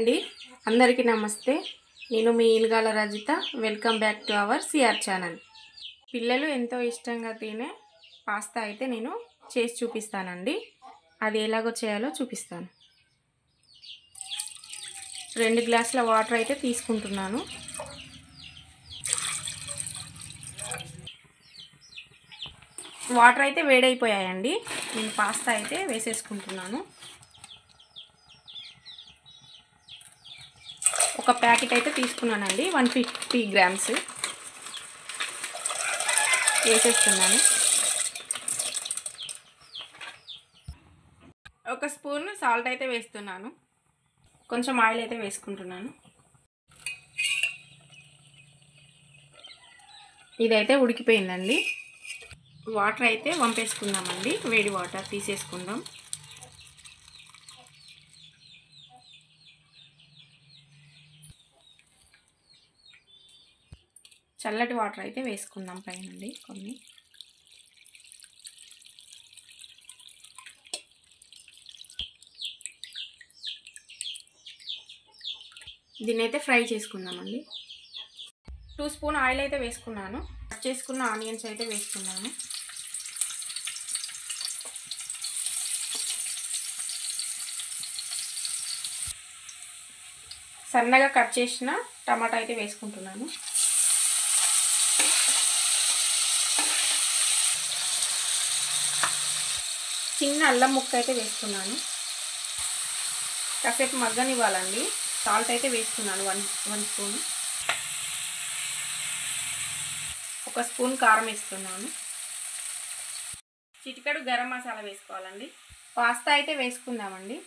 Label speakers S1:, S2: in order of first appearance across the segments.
S1: అండి అందరికీ నమస్తే. నేను మీ Ilgala Rajitha. Welcome back to our CR channel. పిల్లలు ఎంతో ఇష్టంగా తినే పాస్తా అయితే నేను చేసి చూపిస్తానండి. అది ఎలాగో చేయాలో చూపిస్తాను. 2 గ్లాసుల వాటర్ అయితే తీసుకుంటున్నాను. వాటర్ అయితే వేడైపోయాయండి. నేను పాస్తా అయితే వేసేసుకుంటున్నాను. ఒక ప్యాకెట్ అయితే తీసుకున్నానండి. 150 గ్రామ్స్ వేసేస్తున్నాను. ఒక స్పూన్ సాల్ట్ అయితే వేస్తున్నాను. కొంచెం ఆయిల్ అయితే వేసుకుంటున్నాను. ఇదైతే ఉడికిపోయిందండి. వాటర్ అయితే వంపేసుకుందామండి. వేడి వాటర్ తీసేసుకుందాం. చల్లటి వాటర్ అయితే వేసుకుందాం పైనండి కొన్ని. దీన్ని అయితే ఫ్రై చేసుకుందామండి. 2 స్పూన్ ఆయిల్ అయితే వేసుకున్నాను. కట్ చేసుకున్న ఆనియన్స్ అయితే వేసుకున్నాను. సన్నగా కట్ చేసిన టమాటా అయితే వేసుకుంటున్నాను. చిన్న అల్లం ముక్క అయితే వేసుకున్నాను. కాసేపు మగ్గనివ్వాలండి. సాల్ట్ అయితే వేసుకున్నాను 1 స్పూన్. 1 స్పూన్ కారం వేస్తున్నాను. చిటికెడు గరం మసాలా వేసుకోవాలండి. పాస్తా అయితే వేసుకుందామండి.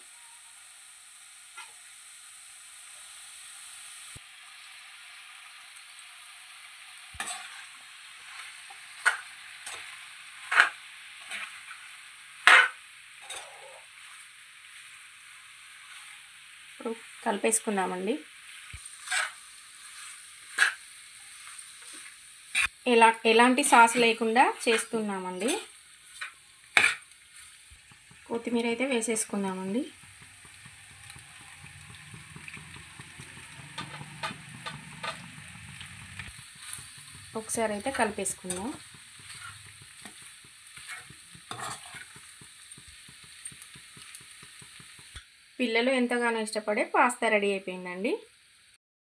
S1: ఇప్పుడు కలిపేసుకుందామండి. ఎలాంటి సాస్ లేకుండా చేస్తున్నామండి. కొత్తిమీర అయితే వేసేసుకుందామండి. ఒకసారి అయితే కలిపేసుకుందాం. పిల్లలు ఎంతగానో ఇష్టపడే పాస్తా రెడీ అయిపోయిందండి.